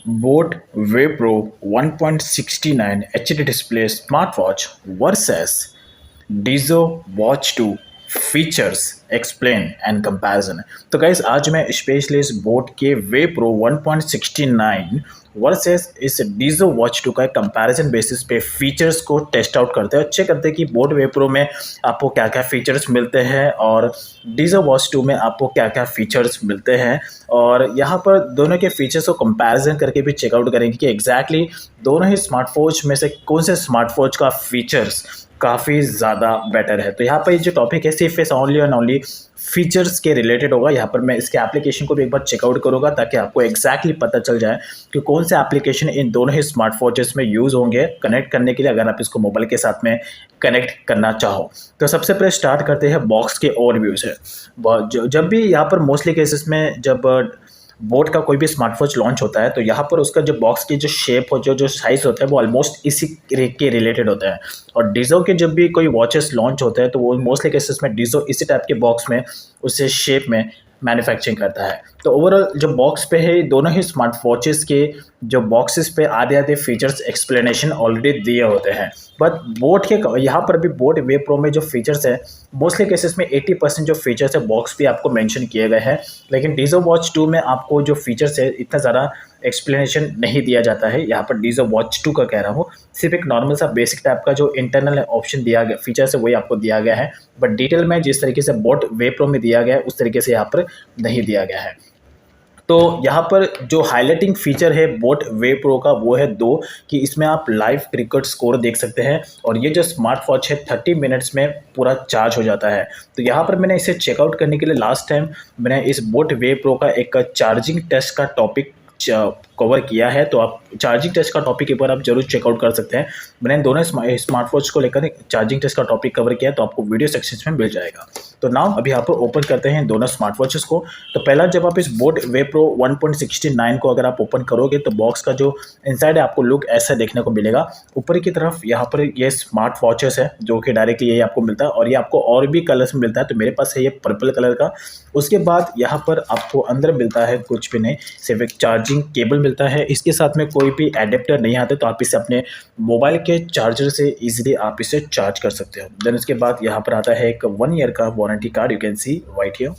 Boat Waypro 1.69 HD display smartwatch versus Dizo Watch 2 features explain and comparison. तो guys आज मैं specially इस boat के वे प्रो 1.69 वर्सेस इस डीजो वॉच 2 का कंपैरिजन बेसिस पे फीचर्स को टेस्ट आउट करते हैं, चेक करते हैं कि बोट वे प्रो में आपको क्या क्या फीचर्स मिलते हैं और डीजो वॉच 2 में आपको क्या क्या फीचर्स मिलते हैं। और यहाँ पर दोनों के फीचर्स को कंपैरिजन करके भी चेकआउट करेंगे कि एग्जैक्टली दोनों ही स्मार्टवॉच में से कौन से स्मार्टवॉच का फीचर्स काफ़ी ज़्यादा बेटर है। तो यहाँ पर ये जो टॉपिक है सिर्फ इस ओनली एंड ओनली फीचर्स के रिलेटेड होगा। यहाँ पर मैं इसके एप्लीकेशन को भी एक बार चेकआउट करूँगा ताकि आपको एग्जैक्टली पता चल जाए कि कौन से एप्लीकेशन इन दोनों ही स्मार्टवॉचेस में यूज़ होंगे कनेक्ट करने के लिए, अगर आप इसको मोबाइल के साथ में कनेक्ट करना चाहो। तो सबसे पहले स्टार्ट करते हैं बॉक्स के ओवरव्यू से। जब भी यहाँ पर मोस्टली केसेस में जब बोट का कोई भी स्मार्टवॉच लॉन्च होता है तो यहाँ पर उसका जो बॉक्स की जो शेप हो जो साइज़ होता है वो ऑलमोस्ट इसी के रिलेटेड होता है। और डीजो के जब भी कोई वॉचेस लॉन्च होते हैं तो वो मोस्टली केसेस में डीजो इसी टाइप के बॉक्स में उसे शेप में मैन्युफैक्चरिंग करता है। तो ओवरऑल जो बॉक्स पे है दोनों ही स्मार्ट वॉचेस के जो बॉक्सेस पे आधे आधे फीचर्स एक्सप्लेनेशन ऑलरेडी दिए होते हैं। बट बोट के यहाँ पर भी बोट वे प्रो में जो फीचर्स है मोस्टली केसेस में 80% जो फीचर्स है बॉक्स पे आपको मेंशन किए गए हैं, लेकिन डीजो वॉच 2 में आपको जो फीचर्स है इतना ज़्यादा एक्सप्लेनेशन नहीं दिया जाता है। यहाँ पर डीजो वॉच 2 का कह रहा हूँ, सिर्फ एक नॉर्मल सा बेसिक टाइप का जो इंटरनल ऑप्शन दिया गया फीचर्स है वही आपको दिया गया है। बट डिटेल में जिस तरीके से बोट वे प्रो में दिया गया है उस तरीके से यहाँ पर नहीं दिया गया है। तो यहाँ पर जो हाईलाइटिंग फीचर है बोट वे प्रो का वो है दो, कि इसमें आप लाइव क्रिकेट स्कोर देख सकते हैं और ये जो स्मार्ट वॉच है 30 मिनट्स में पूरा चार्ज हो जाता है। तो यहाँ पर मैंने इसे चेकआउट करने के लिए लास्ट टाइम मैंने इस बोट वे प्रो का एक चार्जिंग टेस्ट का टॉपिक कवर किया है, तो आप चार्जिंग टेस्ट का टॉपिक एक बार आप जरूर चेकआउट कर सकते हैं। मैंने दोनों स्मार्ट वॉच को लेकर चार्जिंग टेस्ट का टॉपिक कवर किया है तो आपको वीडियो सेक्शन में मिल जाएगा। तो नाउ अभी यहाँ पर ओपन करते हैं दोनों स्मार्ट वॉचेस को। तो पहला जब आप इस बोट वे प्रो 1.69 को अगर आप ओपन करोगे तो बॉक्स का जो इनसाइड है आपको लुक ऐसा देखने को मिलेगा। ऊपर की तरफ यहाँ पर ये स्मार्ट वॉचेस है जो कि डायरेक्टली ये आपको मिलता है और ये आपको और भी कलर्स में मिलता है। तो मेरे पास है ये पर्पल कलर का। उसके बाद यहाँ पर आपको अंदर मिलता है कुछ भी नहीं, सिर्फ एक चार्जिंग केबल मिलता है। इसके साथ में कोई भी एडेप्टर नहीं आता, तो आप इसे अपने मोबाइल के चार्जर से इजीली आप इसे चार्ज कर सकते हो। देन उसके बाद यहाँ पर आता है एक 1 ईयर का warranty card, you can see right here.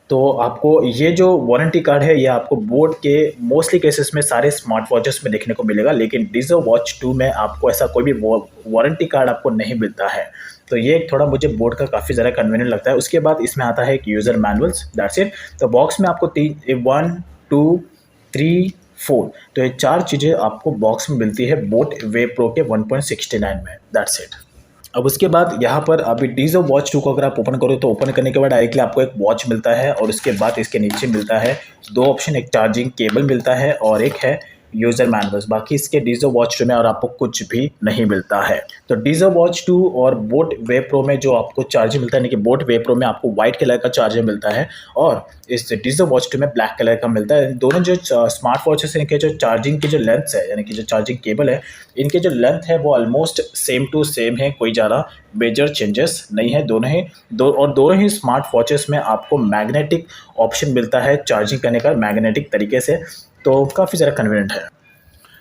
तो आपको ये जो वारंटी कार्ड है ये आपको बोट के मोस्टली केसेस में सारे स्मार्ट वॉचेस में देखने को मिलेगा, लेकिन डीजो वॉच 2 में आपको ऐसा कोई भी वारंटी कार्ड आपको नहीं मिलता है। तो ये थोड़ा मुझे बोट का काफ़ी ज़्यादा कन्वीनियंट लगता है। उसके बाद इसमें आता है एक यूज़र मैनुअल्स, दैट्स इट। तो बॉक्स में आपको 1 2 3 4 तो ये 4 चीज़ें आपको बॉक्स में मिलती है बोट वे प्रो के 1.69 में, दैट्स इट। अब उसके बाद यहाँ पर अभी डीजो वॉच 2 को अगर आप ओपन करो तो ओपन करने के बाद डायरेक्टली आपको एक वॉच मिलता है और उसके बाद इसके नीचे मिलता है दो ऑप्शन, एक चार्जिंग केबल मिलता है और एक है यूज़र मैनुअल्स। बाकी इसके डीजो वॉच 2 में और आपको कुछ भी नहीं मिलता है। तो डीजो वॉच 2 और बोट वे प्रो में जो आपको चार्जर मिलता है, यानी कि बोट वे प्रो में आपको व्हाइट कलर का चार्जर मिलता है और इस डीजो वॉच 2 में ब्लैक कलर का मिलता है। दोनों जो स्मार्ट वॉचेस हैं इनके जो चार्जिंग की जो लेंथ है, यानी कि जो चार्जिंग केबल है, इनके जो लेंथ है वो ऑलमोस्ट सेम टू सेम है, कोई ज़्यादा मेजर चेंजेस नहीं है। दोनों ही स्मार्ट वॉचेस में आपको मैग्नेटिक ऑप्शन मिलता है चार्जिंग करने का मैग्नेटिक तरीके से, तो काफ़ी ज़्यादा कन्वीनियंट है।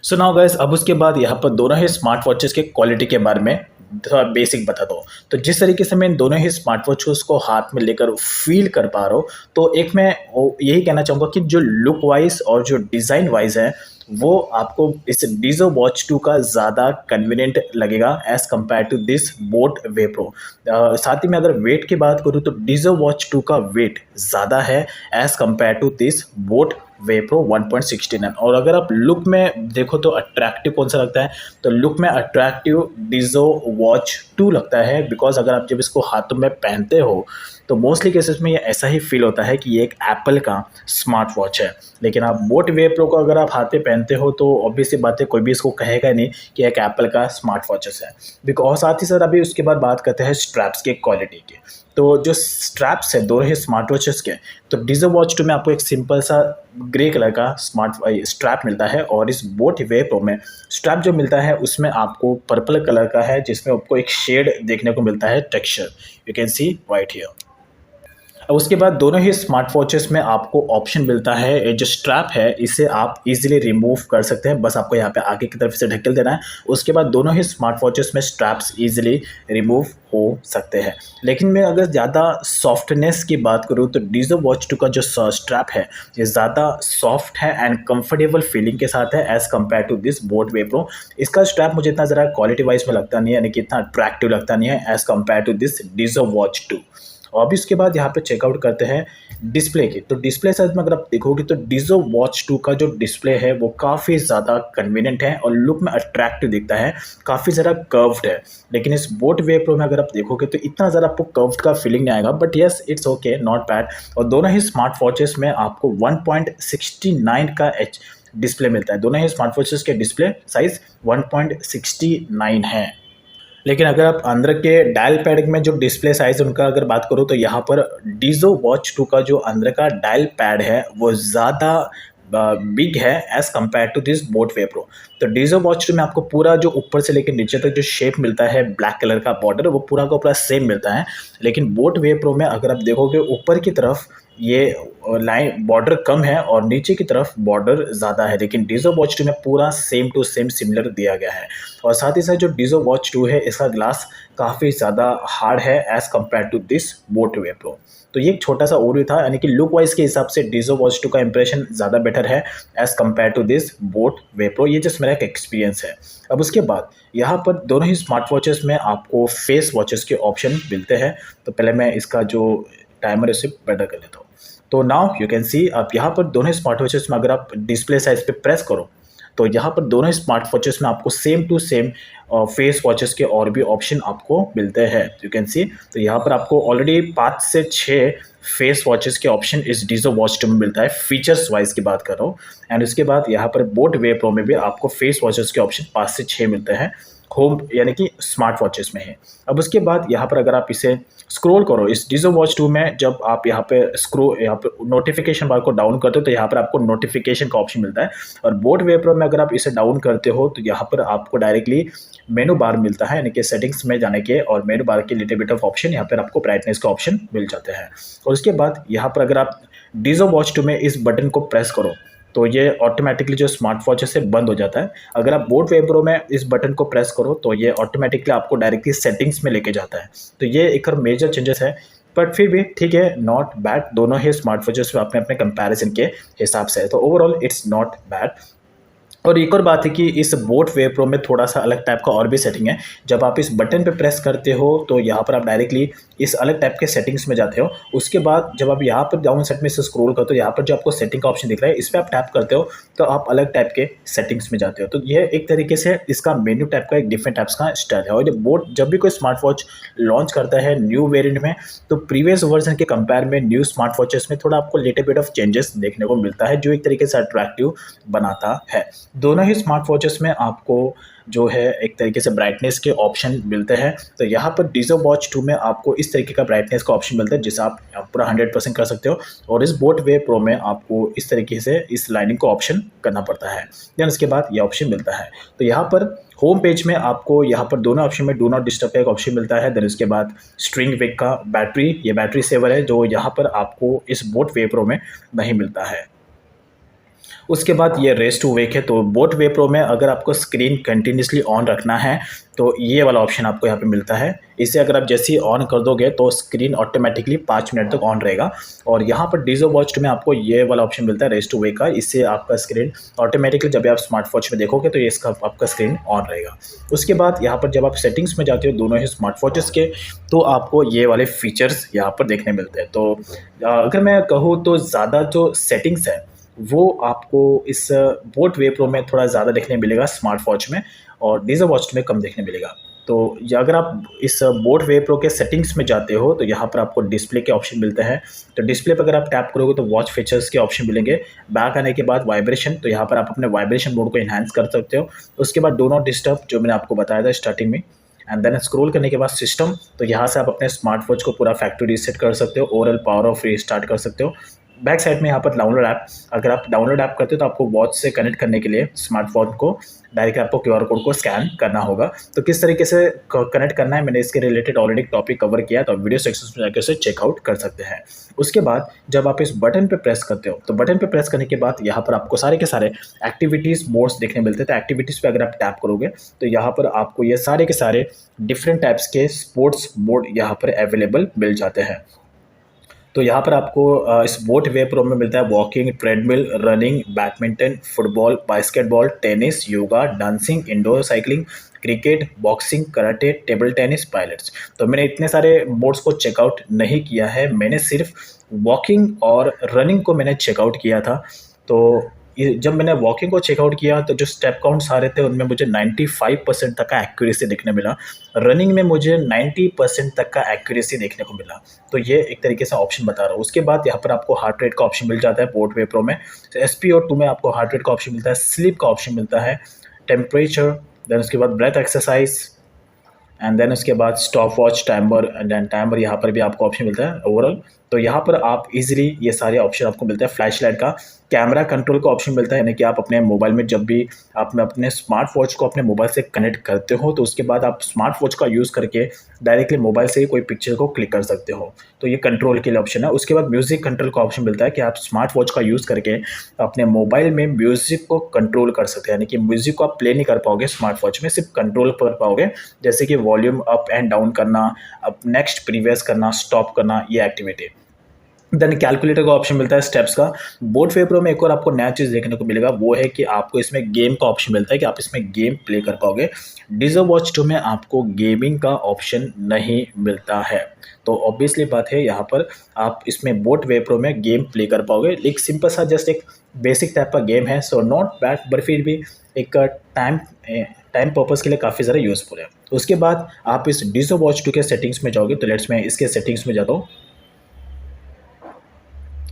सो नाउ गाइस अब उसके बाद यहाँ पर दोनों ही स्मार्ट वॉचेस के क्वालिटी के बारे में थोड़ा बेसिक बता दो। तो जिस तरीके से मैं इन दोनों ही स्मार्ट वॉचेस को हाथ में लेकर फील कर पा रहा हूँ, तो एक मैं यही कहना चाहूँगा कि जो लुक वाइज और जो डिज़ाइन वाइज है वो आपको इस डीजो वॉच 2 का ज़्यादा कन्वीनियंट लगेगा as compare to this boAt Wave Pro. साथ ही में अगर वेट की बात करूँ तो डीजो वॉच 2 का वेट ज़्यादा है as compare to this boAt Wave Pro 1.69। और अगर आप लुक में देखो तो अट्रैक्टिव कौन सा लगता है, तो लुक में अट्रैक्टिव डीजो वॉच 2 लगता है, बिकॉज अगर आप जब इसको हाथों में पहनते हो तो मोस्टली केसेस में ये ऐसा ही फील होता है कि ये एक एप्पल का स्मार्ट वॉच है। लेकिन आप बोट वे प्रो को अगर आप हाथ पे पहनते हो तो ऑब्वियसली बात है कोई भी इसको कहेगा नहीं कि एक एप्पल का स्मार्ट वॉचेस है। बिकॉज साथ ही साथ अभी उसके बाद बात करते हैं स्ट्रैप्स के क्वालिटी की। तो जो स्ट्रैप्स है दोनों ही स्मार्ट वॉचेस के, तो डीजो वॉच 2 में आपको एक सिंपल सा ग्रे कलर का स्मार्ट स्ट्रैप मिलता है और इस बोट वे प्रो में स्ट्रैप जो मिलता है उसमें आपको पर्पल कलर का है, जिसमें आपको एक शेड देखने को मिलता है texture, you can see right here. अब उसके बाद दोनों ही स्मार्ट वॉचेस में आपको ऑप्शन मिलता है, ये जो स्ट्रैप है इसे आप इजीली रिमूव कर सकते हैं, बस आपको यहाँ पे आगे की तरफ से ढकेल देना है। उसके बाद दोनों ही स्मार्ट वॉचेस में स्ट्रैप्स इजीली रिमूव हो सकते हैं। लेकिन मैं अगर ज़्यादा सॉफ्टनेस की बात करूँ तो डीजो वॉच 2 का जो स्ट्रैप है ये ज़्यादा सॉफ्ट है एंड कंफर्टेबल फीलिंग के साथ है as compare to this boAt Wave Pro. इसका स्ट्रैप मुझे इतना ज़रा क्वालिटी वाइज में लगता नहीं है, यानी कि इतना अट्रैक्टिव लगता नहीं है as compare to this Dizo Watch 2। और अभी उसके बाद यहाँ पे चेकआउट करते हैं डिस्प्ले की। तो डिस्प्ले साइज में अगर आप देखोगे तो डीजो वॉच 2 का जो डिस्प्ले है वो काफ़ी ज़्यादा कन्वीनियंट है और लुक में अट्रैक्टिव दिखता है, काफ़ी ज़्यादा कर्व्ड है। लेकिन इस बोट वे प्रो में अगर आप देखोगे तो इतना ज़्यादा आपको कर्व्ड का फीलिंग नहीं आएगा, but yes it's okay, not bad. और दोनों ही स्मार्ट वॉचेस में आपको 1.69 का एच डिस्प्ले मिलता है। दोनों ही स्मार्ट वॉचेस के डिस्प्ले साइज 1.69 है। लेकिन अगर आप अंदर के डायल पैड में जो डिस्प्ले साइज़ उनका अगर बात करूँ तो यहाँ पर डीजो वॉच 2 का जो अंदर का डायल पैड है वो ज़्यादा बिग है as compare to this boAt Wave Pro. तो डीजो वॉच 2 में आपको पूरा जो ऊपर से लेकर नीचे तक जो शेप मिलता है ब्लैक कलर का बॉर्डर वो पूरा का पूरा सेम मिलता है। लेकिन बोट वे प्रो में अगर आप देखोगे ऊपर की तरफ ये लाइन बॉर्डर कम है और नीचे की तरफ बॉर्डर ज़्यादा है, लेकिन डीजो वॉच 2 में पूरा सेम टू सेम सिमिलर दिया गया है। और साथ ही साथ जो डीजो वॉच 2 है इसका ग्लास काफ़ी ज़्यादा हार्ड है as compare to this boAt Wave Pro. तो ये एक छोटा सा ओवरव्यू था, यानी कि लुक वाइज के हिसाब से डीजो वॉच 2 का इंप्रेशन ज़्यादा बेटर है as compare to this boAt Wave Pro. ये जस्ट मेरा एक एक्सपीरियंस है। अब उसके बाद यहाँ पर दोनों ही स्मार्ट वॉचेस में आपको फेस वॉचेस के ऑप्शन मिलते हैं। तो पहले मैं इसका जो टाइमर है उसे बेटर कर लेता हूँ। तो नाउ यू कैन सी आप यहाँ पर दोनों स्मार्ट वॉचेस में अगर आप डिस्प्ले साइज पे प्रेस करो तो यहाँ पर दोनों स्मार्ट वॉचेस में आपको same to same face watches के और भी ऑप्शन आपको मिलते हैं, यू कैन सी। तो यहाँ पर आपको ऑलरेडी 5 से 6 फेस वॉचेस के ऑप्शन इस डीजो वॉच 2 में मिलता है, फीचर्स वाइज की बात कर रहा हूँ। एंड उसके बाद यहाँ पर बोट वे प्रो में भी आपको फेस वॉचेस के ऑप्शन 5 से 6 मिलते हैं होम यानी कि स्मार्ट वॉचेस में है। अब उसके बाद यहाँ पर अगर आप इसे स्क्रॉल करो इस डीजो वॉच 2 में, जब आप यहाँ पे यहाँ पे नोटिफिकेशन बार को डाउन करते हो तो यहाँ पर आपको नोटिफिकेशन का ऑप्शन मिलता है। और बोट वे प्रो में अगर आप इसे डाउन करते हो तो यहाँ पर आपको डायरेक्टली मेनू बार मिलता है, यानी कि सेटिंग्स में जाने के और मेनू बार के लिटिल बिट ऑफ ऑप्शन यहाँ पर आपको ब्राइटनेस का ऑप्शन मिल जाते हैं। और उसके बाद यहाँ पर अगर आप डीजो वॉच 2 में इस बटन को प्रेस करो तो ये ऑटोमेटिकली जो स्मार्ट वॉच से बंद हो जाता है। अगर आप बोट वे प्रो में इस बटन को प्रेस करो तो ये ऑटोमेटिकली आपको डायरेक्टली सेटिंग्स में लेके जाता है। तो ये एक और मेजर चेंजेस है, बट फिर भी ठीक है, नॉट बैड। दोनों ही स्मार्ट वॉचेस में अपने अपने कंपैरिजन के हिसाब से है, तो ओवरऑल इट्स नॉट बैड। और एक और बात है कि इस बोट वे प्रो में थोड़ा सा अलग टाइप का और भी सेटिंग है। जब आप इस बटन पे प्रेस करते हो तो यहाँ पर आप डायरेक्टली इस अलग टाइप के सेटिंग्स में जाते हो। उसके बाद जब आप यहाँ पर डाउन सेट में से स्क्रॉल करते हो, यहाँ पर जो आपको सेटिंग का ऑप्शन दिख रहा है इस पर आप टैप करते हो तो आप अलग टाइप के सेटिंग्स में जाते हो। तो यह एक तरीके से इसका मेन्यू टाइप का एक डिफरेंट टाइप्स का स्टाइल है। और ये बोट जब भी कोई स्मार्ट वॉच लॉन्च करता है न्यू वेरिएंट में तो प्रीवियस वर्जन के कंपेयर में न्यू स्मार्ट वॉचेस में थोड़ा आपको लिटिल बिट ऑफ चेंजेस देखने को मिलता है, जो एक तरीके से अट्रैक्टिव बनाता है। दोनों ही स्मार्ट वॉचेस में आपको जो है एक तरीके से ब्राइटनेस के ऑप्शन मिलते हैं। तो यहाँ पर डीजो वॉच 2 में आपको इस तरीके का ब्राइटनेस का ऑप्शन मिलता है जिसे आप पूरा 100% कर सकते हो, और इस बोट वे प्रो में आपको इस तरीके से इस लाइनिंग को ऑप्शन करना पड़ता है। देन उसके बाद ये ऑप्शन मिलता है। तो यहाँ पर होम पेज में आपको यहाँ पर दोनों ऑप्शन में डू नॉट डिस्टर्ब का एक ऑप्शन मिलता है। देन उसके बाद स्ट्रिंग वेक का बैटरी, ये बैटरी सेवर है जो यहाँ पर आपको इस बोट वे प्रो में नहीं मिलता है। उसके बाद ये रेस्ट टू वेक है। तो बोट वे प्रो में अगर आपको स्क्रीन कंटिन्यूसली ऑन रखना है तो ये वाला ऑप्शन आपको यहाँ पे मिलता है। इसे अगर आप जैसे ही ऑन कर दोगे तो स्क्रीन ऑटोमेटिकली 5 मिनट तक ऑन रहेगा। और यहाँ पर डीजो वॉच 2 में आपको ये वाला ऑप्शन मिलता है रेस्ट टू वेक का। इससे आपका स्क्रीन ऑटोमेटिकली जब आप स्मार्ट वॉच में देखोगे तो ये इसका आपका स्क्रीन ऑन रहेगा। उसके बाद यहाँ पर जब आप सेटिंग्स में जाते हो दोनों ही स्मार्ट वॉचेस के तो आपको ये वाले फीचर्स यहाँ पर देखने मिलते हैं। तो अगर मैं कहूँ तो ज़्यादा जो सेटिंग्स है वो आपको इस बोट वे प्रो में थोड़ा ज़्यादा देखने मिलेगा स्मार्ट वॉच में, और डीजो वॉच में कम देखने मिलेगा। तो अगर आप इस बोट वे प्रो के सेटिंग्स में जाते हो तो यहाँ पर आपको डिस्प्ले के ऑप्शन मिलते हैं। तो डिस्प्ले पर अगर आप टैप करोगे तो वॉच फीचर्स के ऑप्शन मिलेंगे। बैक आने के बाद वाइब्रेशन, तो यहाँ पर आप अपने वाइब्रेशन मोड को इन्हांस कर सकते हो। उसके बाद डू नॉट डिस्टर्ब जो मैंने आपको बताया था स्टार्टिंग में। एंड देन स्क्रॉल करने के बाद सिस्टम, तो यहाँ से आप अपने स्मार्ट वॉच को पूरा फैक्ट्री रीसेट कर सकते हो, ओवरऑल पावर ऑफ रीस्टार्ट कर सकते हो। बैक साइड में यहाँ पर डाउनलोड ऐप, अगर आप डाउनलोड ऐप करते हो तो आपको वॉच से कनेक्ट करने के लिए स्मार्टफोन को डायरेक्ट आपको क्यूआर कोड को स्कैन करना होगा। तो किस तरीके से कनेक्ट करना है, मैंने इसके रिलेटेड ऑलरेडी टॉपिक कवर किया है, तो आप वीडियो सेक्शन में जाकर उसे चेकआउट कर सकते हैं। उसके बाद जब आप इस बटन पे प्रेस करते हो तो बटन पे प्रेस करने के बाद यहाँ पर आपको सारे के सारे एक्टिविटीज़ मोड्स देखने मिलते हैं। तो एक्टिविटीज़ पे अगर आप टैप करोगे तो यहाँ पर आपको ये सारे के सारे डिफरेंट टाइप्स के स्पोर्ट्स मोड यहाँ पर अवेलेबल मिल जाते हैं। तो यहाँ पर आपको इस बोट वे प्रो में मिलता है walking, treadmill, running, badminton, football, basketball, tennis, yoga, dancing, indoor cycling, cricket, boxing, karate, table tennis, pilots. तो मैंने इतने सारे मोड्स को चेकआउट नहीं किया है, मैंने सिर्फ वॉकिंग और रनिंग को मैंने चेकआउट किया था। तो जब मैंने वॉकिंग को चेकआउट किया तो जो स्टेप काउंट्स आ रहे थे उनमें मुझे 95% तक का एक्यूरेसी देखने मिला। रनिंग में मुझे 90% तक का एक्यूरेसी देखने को मिला। तो ये एक तरीके से ऑप्शन बता रहा हूँ। उसके बाद यहाँ पर आपको हार्ट रेट का ऑप्शन मिल जाता है बोट वे प्रो में। तो SpO2 में आपको हार्ट रेट का ऑप्शन मिलता है, स्लीप का ऑप्शन मिलता है, टेम्परेचर, देन उसके बाद ब्रेथ एक्सरसाइज, एंड देन उसके बाद stop watch, timer, and then timer यहाँ पर भी आपको ऑप्शन मिलता है ओवरऑल। तो यहाँ पर आप इजीली ये सारे ऑप्शन आपको मिलता है। फ्लैश लाइट का, कैमरा कंट्रोल का ऑप्शन मिलता है, यानी कि आप अपने मोबाइल में जब भी आप अपने स्मार्ट वॉच को अपने मोबाइल से कनेक्ट करते हो तो उसके बाद आप स्मार्ट वॉच का यूज़ करके डायरेक्टली मोबाइल से ही कोई पिक्चर को क्लिक कर सकते हो। तो ये कंट्रोल के लिए ऑप्शन है। उसके बाद म्यूज़िक कंट्रोल का ऑप्शन मिलता है कि आप स्मार्ट वॉच का यूज़ करके अपने मोबाइल में म्यूज़िक को कंट्रोल कर सकते हैं, यानी कि म्यूज़िक को आप प्ले नहीं कर पाओगे स्मार्ट वॉच में, सिर्फ कंट्रोल कर पाओगे, जैसे कि वॉल्यूम अप एंड डाउन करना, अब नेक्स्ट प्रीवियस करना, स्टॉप करना, ये एक्टिविटी। देन कैलकुलेटर का ऑप्शन मिलता है स्टेप्स का। बोट वे प्रो में एक और आपको नया चीज़ देखने को मिलेगा, वो है कि आपको इसमें गेम का ऑप्शन मिलता है कि आप इसमें गेम प्ले कर पाओगे। डिज़ो वॉच 2 में आपको गेमिंग का ऑप्शन नहीं मिलता है। तो ऑब्वियसली बात है, यहाँ पर आप इसमें बोट वे प्रो में गेम प्ले कर पाओगे। एक सिंपल सा जस्ट एक बेसिक टाइप का गेम है, सो नॉट बैड, बट फिर भी एक टाइम पर्पज़ के लिए काफ़ी ज़्यादा यूज़फुल है। उसके बाद आप इस डिज़ो वॉच 2 के सेटिंग्स में जाओगे, तो लेट्स मैं इसके सेटिंग्स में जाता हूँ।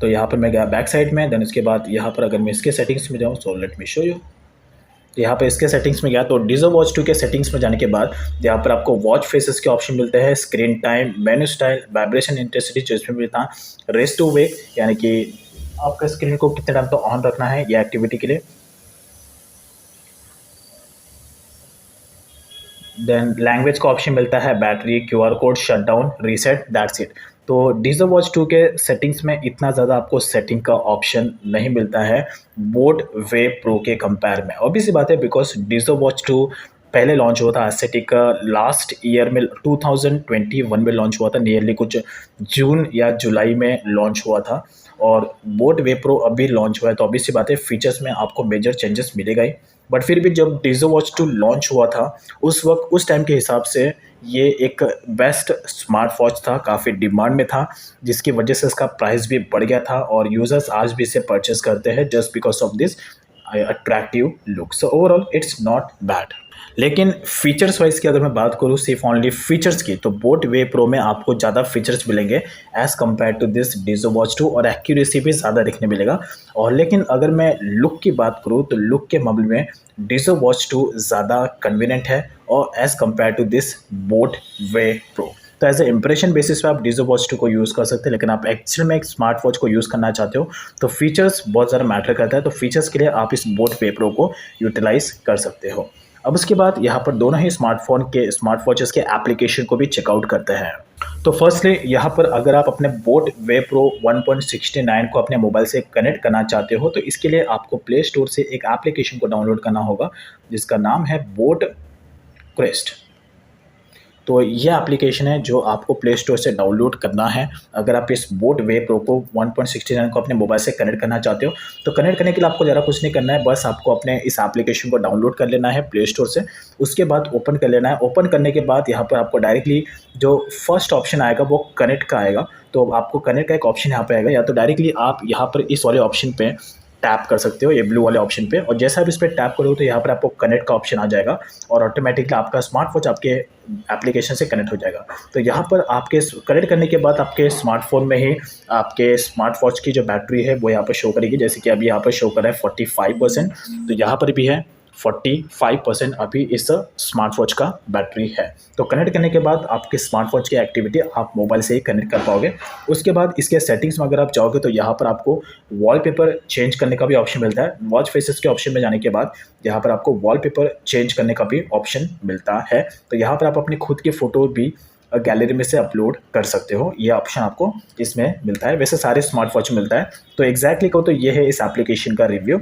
तो यहाँ पर मैं गया बैक साइड में, देन उसके बाद यहाँ पर अगर मैं इसके सेटिंग्स में जाऊँ, so let me show you. तो यहाँ पर इसके सेटिंग्स में गया, तो डिज़ो वॉच 2 के सेटिंग्स में जाने के बाद यहाँ पर आपको वॉच फेसेस के ऑप्शन मिलते हैं, स्क्रीन टाइम, मेनू स्टाइल, वाइब्रेशन इंटेंसिटी, जो इसमें मिलता है रेस्ट टू वेक, यानी कि आपका स्क्रीन को कितने टाइम तो ऑन रखना है ये एक्टिविटी के लिए। देन लैंग्वेज का ऑप्शन मिलता है, battery, QR code, shutdown, reset, that's it. तो डिज़ो वॉच 2 के सेटिंग्स में इतना ज़्यादा आपको सेटिंग का ऑप्शन नहीं मिलता है बोट वे प्रो के कंपेयर में। ऑब्वियसली बात है, बिकॉज डिज़ो वॉच 2 पहले लॉन्च हुआ था एस्थेटिक लास्ट ईयर में 2021 में लॉन्च हुआ था, नियरली कुछ जून या जुलाई में लॉन्च हुआ था, और बोट वे प्रो अभी लॉन्च हुआ है। तो ऑब्वियसली बात है, फीचर्स में आपको मेजर चेंजेस मिलेगा ही, बट फिर भी जब डिज़ो वॉच 2 लॉन्च हुआ था उस वक्त उस टाइम के हिसाब से ये एक बेस्ट स्मार्ट वॉच था, काफ़ी डिमांड में था, जिसकी वजह से इसका प्राइस भी बढ़ गया था और यूज़र्स आज भी इसे परचेस करते हैं just because of this attractive look. So overall it's not bad. लेकिन फीचर्स वाइज की अगर मैं बात करूँ सिर्फ ओनली फीचर्स की, तो बोट वे प्रो में आपको ज़्यादा फीचर्स मिलेंगे as compare to this Dizo Watch 2, और एक्यूरेसी भी ज़्यादा दिखने मिलेगा। और लेकिन अगर मैं लुक की बात करूँ तो लुक के मामले में डिज़ो वॉच 2 ज़्यादा कन्वीनियंट है और as compare to this boAt Wave Pro. तो एज ए इंप्रेशन बेसिस पे आप डिज़ो वॉच 2 को यूज़ कर सकते हैं, लेकिन आप एक्चुअल में एक स्मार्ट वॉच को यूज़ करना चाहते हो तो फीचर्स बहुत ज़्यादा मैटर करता है। तो फीचर्स के लिए आप इस बोट वे प्रो को यूटिलाइज कर सकते हो। अब उसके बाद यहाँ पर दोनों ही स्मार्ट वॉचेस के एप्लीकेशन को भी चेकआउट करते हैं। तो फर्स्टली यहाँ पर अगर आप अपने बोट वे प्रो 1.69 को अपने मोबाइल से कनेक्ट करना चाहते हो तो इसके लिए आपको प्ले स्टोर से एक एप्लीकेशन को डाउनलोड करना होगा जिसका नाम है बोट क्वेस्ट। तो ये एप्लीकेशन है जो आपको प्ले स्टोर से डाउनलोड करना है अगर आप इस बोट वे प्रो को 1.69 को अपने मोबाइल से कनेक्ट करना चाहते हो। तो कनेक्ट करने के लिए आपको ज़्यादा कुछ नहीं करना है, बस आपको अपने इस एप्लीकेशन को डाउनलोड कर लेना है प्ले स्टोर से, उसके बाद ओपन कर लेना है। ओपन करने के बाद यहाँ पर आपको डायरेक्टली जो फर्स्ट ऑप्शन आएगा वो कनेक्ट का आएगा। तो आपको कनेक्ट का एक ऑप्शन यहाँ पे आएगा, या तो डायरेक्टली आप यहाँ पर इस वाले ऑप्शन पे टैप कर सकते हो, ये ब्लू वाले ऑप्शन पे, और जैसा आप इस पर टैप करोगे तो यहाँ पर आपको कनेक्ट का ऑप्शन आ जाएगा और ऑटोमेटिकली आपका स्मार्ट वॉच आपके एप्लीकेशन से कनेक्ट हो जाएगा। तो यहाँ पर आपके कनेक्ट करने के बाद आपके स्मार्टफोन में ही आपके स्मार्ट वॉच की जो बैटरी है वो यहाँ पर शो करेगी, जैसे कि अभी यहाँ पर शो कर रहा है 45%, तो यहाँ पर भी है 45% अभी इस स्मार्ट वॉच का बैटरी है। तो कनेक्ट करने के बाद आपके स्मार्ट वॉच की एक्टिविटी आप मोबाइल से ही कनेक्ट कर पाओगे। उसके बाद इसके सेटिंग्स में अगर आप जाओगे तो यहाँ पर आपको वॉलपेपर चेंज करने का भी ऑप्शन मिलता है। वॉच फेसेस के ऑप्शन में जाने के बाद यहाँ पर आपको वॉलपेपर चेंज करने का भी ऑप्शन मिलता है। तो यहाँ पर आप अपनी खुद की फ़ोटो भी गैलरी में से अपलोड कर सकते हो, ये ऑप्शन आपको इसमें मिलता है। वैसे सारे स्मार्ट वॉच में मिलता है। तो एग्जैक्टली कहो तो ये है इस एप्लीकेशन का रिव्यू।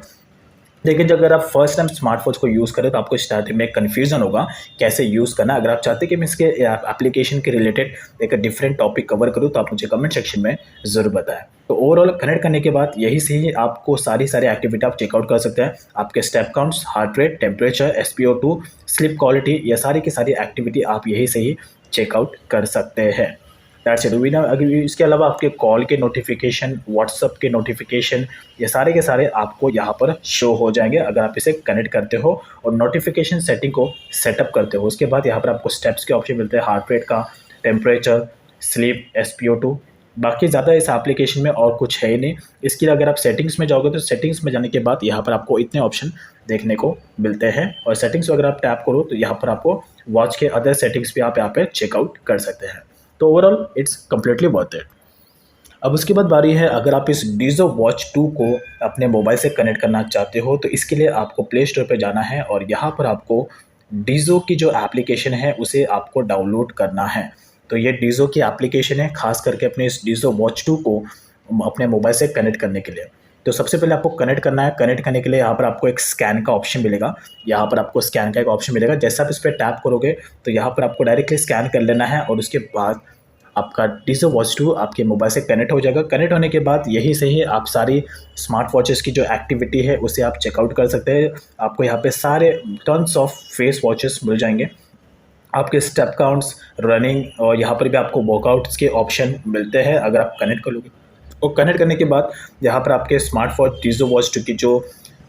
लेकिन जब अगर आप फर्स्ट टाइम स्मार्ट वॉच को यूज़ करें तो आपको स्टार्टिंग में कन्फ्यूजन होगा कैसे यूज़ करना। अगर आप चाहते हैं कि मैं इसके एप्लीकेशन के रिलेटेड एक डिफरेंट टॉपिक कवर करूँ तो आप मुझे कमेंट सेक्शन में ज़रूर बताएं। तो ओवरऑल कनेक्ट करने के बाद यही से ही आपको सारी एक्टिविटी आप चेकआउट कर सकते हैं। आपके step counts, heart rate, temperature, SpO2, sleep quality, ये सारी की सारी एक्टिविटी आप यही से ही चेकआउट कर सकते हैं। That's it. वीना अगर इसके अलावा आपके कॉल के नोटिफिकेशन, व्हाट्सअप के नोटिफिकेशन, ये सारे के सारे आपको यहाँ पर शो हो जाएंगे अगर आप इसे कनेक्ट करते हो और नोटिफिकेशन सेटिंग को सेटअप करते हो। उसके बाद यहाँ पर आपको स्टेप्स के ऑप्शन मिलते हैं, हार्ट रेट का, टेम्परेचर, स्लीप, SpO2। बाकी ज़्यादा इस एप्लीकेशन में और कुछ है ही नहीं। इसके लिए अगर आप सेटिंग्स में जाओगे तो सेटिंग्स में जाने के बाद यहाँ पर आपको इतने ऑप्शन देखने को मिलते हैं। और सेटिंग्स अगर आप टैप करो तो यहाँ पर आपको वॉच के अदर सेटिंग्स भी आप यहाँ पे चेकआउट कर सकते हैं। तो overall it's completely worth it. अब उसके बाद बारी है, अगर आप इस डीजो वॉच 2 को अपने मोबाइल से कनेक्ट करना चाहते हो तो इसके लिए आपको प्ले स्टोर पर जाना है और यहाँ पर आपको डीजो की जो एप्लीकेशन है उसे आपको डाउनलोड करना है। तो ये डीजो की एप्लीकेशन है खास करके अपने इस डीजो वॉच 2 को अपने मोबाइल से कनेक्ट करने के लिए। तो सबसे पहले आपको कनेक्ट करना है। कनेक्ट करने के लिए यहाँ पर आपको एक स्कैन का ऑप्शन मिलेगा। यहाँ पर आपको स्कैन का एक ऑप्शन मिलेगा। जैसे आप इस पर टैप करोगे तो यहाँ पर आपको डायरेक्टली स्कैन कर लेना है और उसके बाद आपका डीजो वॉच 2 आपके मोबाइल से कनेक्ट हो जाएगा। कनेक्ट होने के बाद यही से ही आप सारी स्मार्ट वॉचेस की जो एक्टिविटी है उसे आप चेकआउट कर सकते हैं। आपको यहाँ पे सारे टन्स ऑफ फेस वॉचेस मिल जाएंगे, आपके स्टेप काउंट्स, रनिंग, और यहाँ पर भी आपको वर्कआउट्स के ऑप्शन मिलते हैं अगर आप कनेक्ट कर लोगे। और कनेक्ट करने के बाद यहाँ पर आपके स्मार्ट वॉच डीजो वॉच 2 की जो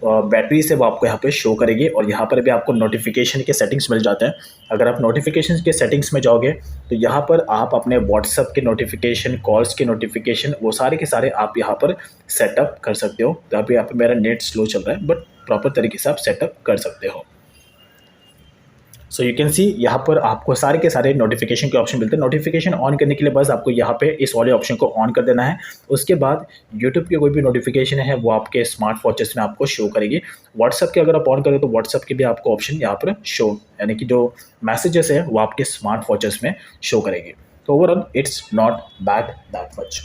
बैटरी से वो आपको यहाँ पे शो करेगी। और यहाँ पर भी आपको नोटिफिकेशन के सेटिंग्स मिल जाते हैं। अगर आप नोटिफिकेशन के सेटिंग्स में जाओगे तो यहाँ पर आप अपने व्हाट्सअप के नोटिफिकेशन, कॉल्स के नोटिफिकेशन, वो सारे के सारे आप यहाँ पर सेटअप कर सकते हो। तो अभी यहाँ पर मेरा नेट स्लो चल रहा है बट प्रॉपर तरीके से आप सेटअप कर सकते हो। सो यू कैन सी यहाँ पर आपको सारे के सारे नोटिफिकेशन के ऑप्शन मिलते हैं। नोटिफिकेशन ऑन करने के लिए बस आपको यहाँ पे इस वाले ऑप्शन को ऑन कर देना है। उसके बाद यूट्यूब की कोई भी नोटिफिकेशन है वो आपके स्मार्ट वॉचेस में आपको शो करेगी। व्हाट्सअप के अगर आप ऑन करें तो व्हाट्सअप के भी आपको ऑप्शन यहाँ पर शो, यानी कि जो मैसेजेस है वो आपके स्मार्ट वॉचेस में शो करेगी। तो overall it's not bad that much.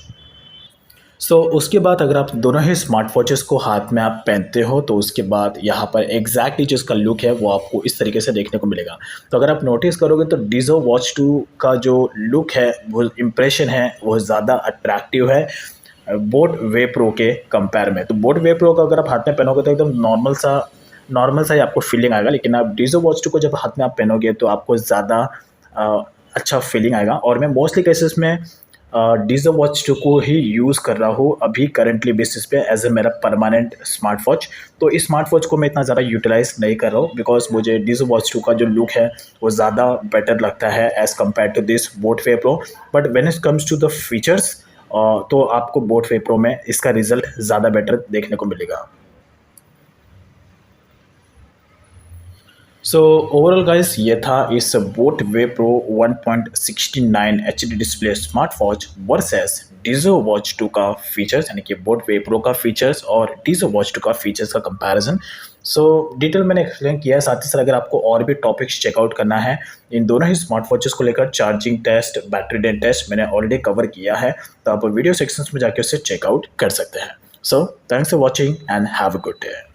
So उसके बाद अगर आप दोनों ही स्मार्ट वॉचेस को हाथ में आप पहनते हो तो उसके बाद यहाँ पर एग्जैक्टली जो इसका लुक है वो आपको इस तरीके से देखने को मिलेगा। तो अगर आप नोटिस करोगे तो डीजो वॉच 2 का जो लुक है, वो इम्प्रेशन है, वो ज़्यादा अट्रैक्टिव है बोट वे प्रो के कंपेयर में। तो बोट वे प्रो का अगर आप हाथ में पहनोगे तो एकदम नॉर्मल सा ही आपको फीलिंग आएगा। लेकिन आप डीजो वॉच 2 को जब हाथ में आप पहनोगे तो आपको ज़्यादा अच्छा फीलिंग आएगा। और मैं मोस्टली केसेस में डीजो वॉच 2 को ही यूज़ कर रहा हूँ अभी करंटली बेसिस पे एज ए मेरा परमानेंट स्मार्ट वॉच। तो इस स्मार्ट वॉच को मैं इतना ज़्यादा यूटिलाइज नहीं कर रहा हूँ बिकॉज मुझे डीजो वॉच 2 का जो लुक है वो ज़्यादा बेटर लगता है as compare to this boAt Wave Pro. But when it comes to the features तो आपको बोट वे प्रो में इसका रिजल्ट ज़्यादा बेटर देखने को मिलेगा। सो ओवरऑल गाइस ये था इस boAt Wave Pro 1.69 HD display smart watch versus Dizo Watch 2 का फीचर्स, यानी कि बोट वे प्रो का फीचर्स और डीजो वॉच 2 का फीचर्स का कंपैरिजन। सो डिटेल मैंने एक्सप्लेन किया है। साथ ही साथ अगर आपको और भी टॉपिक्स चेकआउट करना है इन दोनों ही स्मार्ट वॉचेस को लेकर, charging test, battery dead test मैंने ऑलरेडी कवर किया है, तो आप वीडियो सेक्शंस में जाकर उसे चेकआउट कर सकते हैं। So thanks for watching and have a good day.